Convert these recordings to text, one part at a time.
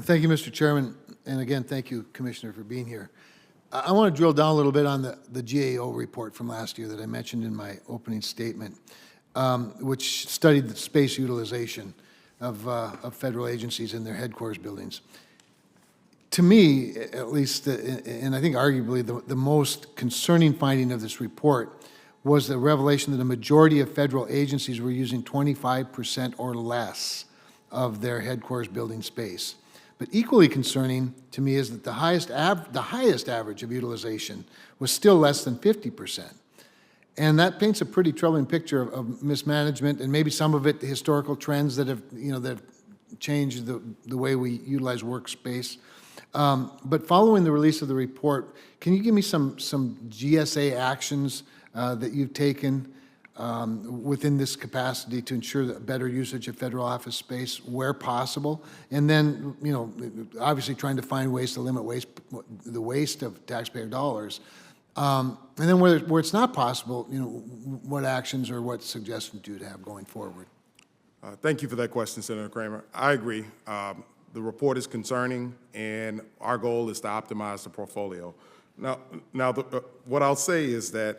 Thank you, Mr. Chairman. And again, thank you, Commissioner, for being here. I want to drill down a little bit on the GAO report from last year that I mentioned in my opening statement, which studied the space utilization of federal agencies in their headquarters buildings. To me, at least, and I think arguably the most concerning finding of this report was the revelation that a majority of federal agencies were using 25% or less of their headquarters building space. But equally concerning to me is that the highest average of utilization was still less than 50%. And that paints a pretty troubling picture of mismanagement, and maybe some of it the historical trends that have, that have changed the way we utilize workspace. But following the release of the report, can you give me some GSA actions that you've taken within this capacity to ensure that better usage of federal office space where possible? And then, obviously trying to find ways to limit the waste of taxpayer dollars. And then where it's not possible, what actions or what suggestions do you have going forward? Thank you for that question, Senator Cramer. I agree. The report is concerning, and our goal is to optimize the portfolio. Now, what I'll say is that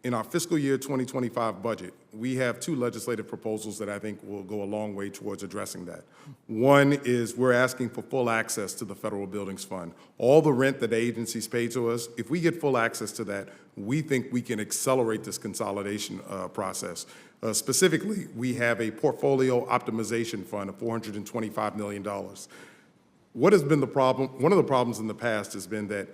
in our fiscal year 2025 budget, we have two legislative proposals that I think will go a long way towards addressing that. One is we're asking for full access to the Federal Buildings Fund. All the rent that the agencies pay to us, if we get full access to that, we think we can accelerate this consolidation process. Specifically, we have a portfolio optimization fund of $425 million. What has been the problem? One of the problems in the past has been that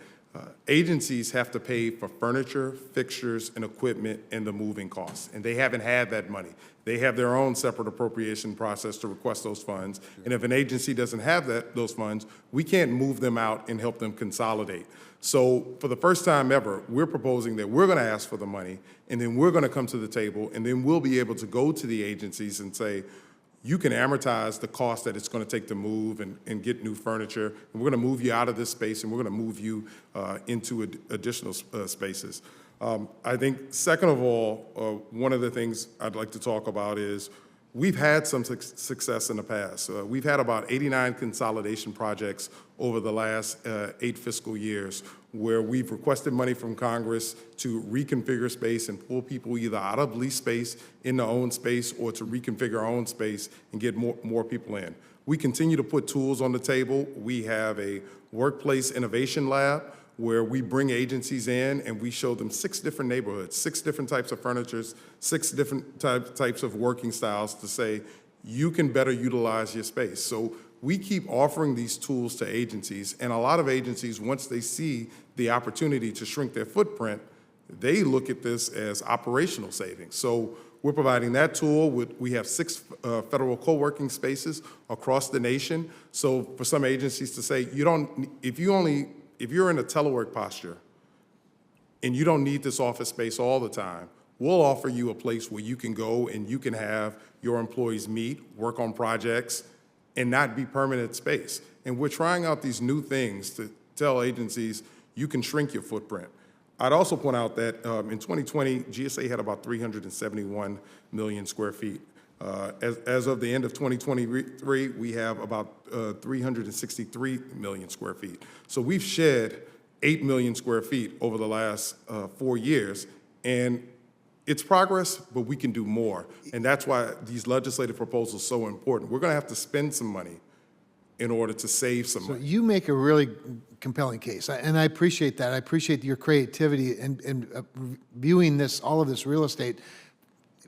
agencies have to pay for furniture, fixtures, and equipment and the moving costs, and they haven't had that money. They have their own separate appropriation process to request those funds, and if an agency doesn't have those funds, we can't move them out and help them consolidate. So for the first time ever, we're proposing that we're going to ask for the money, and then we're going to come to the table, and then we'll be able to go to the agencies and say, you can amortize the cost that it's going to take to move and get new furniture. And we're going to move you out of this space, and we're going to move you into additional spaces. I think, second of all, one of the things I'd like to talk about is we've had some success in the past. We've had about 89 consolidation projects over the last 8 fiscal years where we've requested money from Congress to reconfigure space and pull people either out of lease space into own space or to reconfigure our own space and get more people in. We continue to put tools on the table. We have a workplace innovation lab where we bring agencies in and we show them 6 different neighborhoods, 6 different types of furniture, 6 different types of working styles to say, you can better utilize your space. So we keep offering these tools to agencies, and a lot of agencies, once they see the opportunity to shrink their footprint, they look at this as operational savings. So we're providing that tool. We have 6 federal co-working spaces across the nation. So for some agencies to say, if you're in a telework posture and you don't need this office space all the time, we'll offer you a place where you can go and you can have your employees meet, work on projects, and not be permanent space. And we're trying out these new things to tell agencies you can shrink your footprint. I'd also point out that in 2020, GSA had about 371 million square feet. As of the end of 2023, we have about 363 million square feet. So we've shed 8 million square feet over the last 4 years, and it's progress, but we can do more. And that's why these legislative proposals are so important. We're going to have to spend some money in order to save some money. So you make a really compelling case, and I appreciate that. I appreciate your creativity and viewing all of this real estate,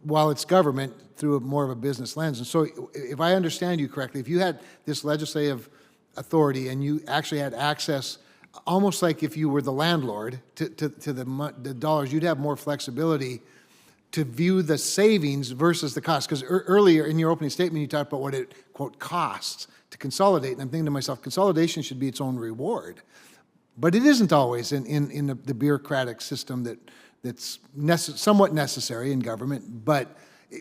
while it's government, through more of a business lens. And so if I understand you correctly, if you had this legislative authority and you actually had access, almost like if you were the landlord to the dollars, you'd have more flexibility to view the savings versus the cost. Because earlier in your opening statement, you talked about what it, quote, costs to consolidate. And I'm thinking to myself, consolidation should be its own reward. But it isn't always in the bureaucratic system that's somewhat necessary in government. But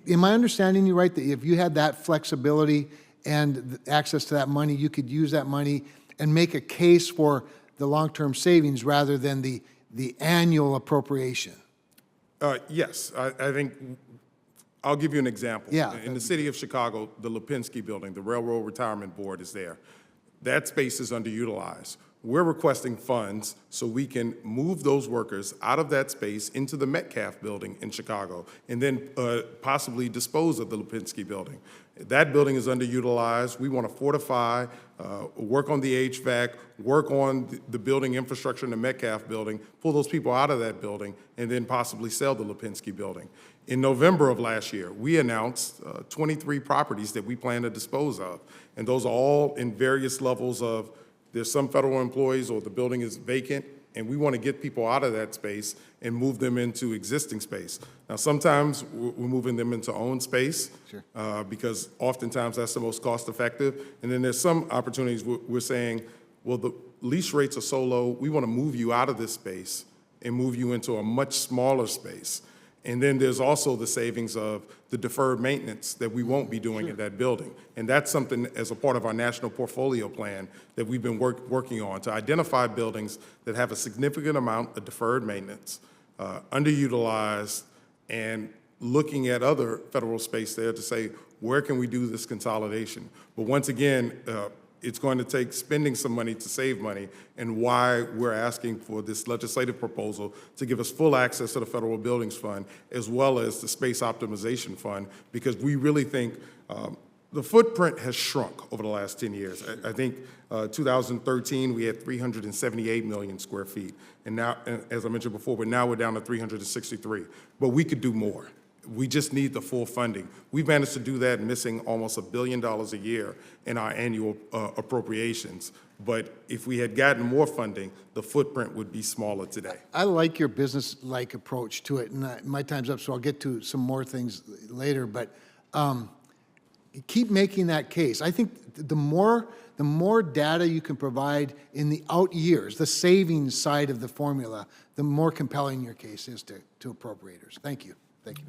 am I understanding you right, that if you had that flexibility and access to that money, you could use that money and make a case for the long-term savings rather than the annual appropriation? Yes, I think I'll give you an example. Yeah, In the city of Chicago, the Lipinski Building, the Railroad Retirement Board is there. That space is underutilized. We're requesting funds so we can move those workers out of that space into the Metcalf Building in Chicago, and then possibly dispose of the Lipinski Building. That building is underutilized. We want to fortify, work on the HVAC, work on the building infrastructure in the Metcalf Building, pull those people out of that building, and then possibly sell the Lipinski Building. In November of last year, we announced 23 properties that we plan to dispose of, and those are all in various levels of, there's some federal employees or the building is vacant, and we want to get people out of that space and move them into existing space. Now, sometimes we're moving them into owned space because oftentimes that's the most cost effective. And then there's some opportunities we're saying, well, the lease rates are so low, we want to move you out of this space and move you into a much smaller space. And then there's also the savings of the deferred maintenance that we won't be doing in that building. And that's something as a part of our national portfolio plan that we've been working on, to identify buildings that have a significant amount of deferred maintenance, underutilized, and looking at other federal space there to say, where can we do this consolidation? But once again, it's going to take spending some money to save money, and why we're asking for this legislative proposal to give us full access to the Federal Buildings Fund as well as the Space Optimization Fund, because we really think the footprint has shrunk over the last 10 years. I think 2013, we had 378 million square feet. And now, as I mentioned before, we're down to 363. But we could do more. We just need the full funding. We've managed to do that, missing almost $1 billion a year in our annual appropriations. But if we had gotten more funding, the footprint would be smaller today. I like your business-like approach to it, and my time's up, so I'll get to some more things later, but keep making that case. I think the more data you can provide in the out years, the savings side of the formula, the more compelling your case is to appropriators. Thank you. Thank you.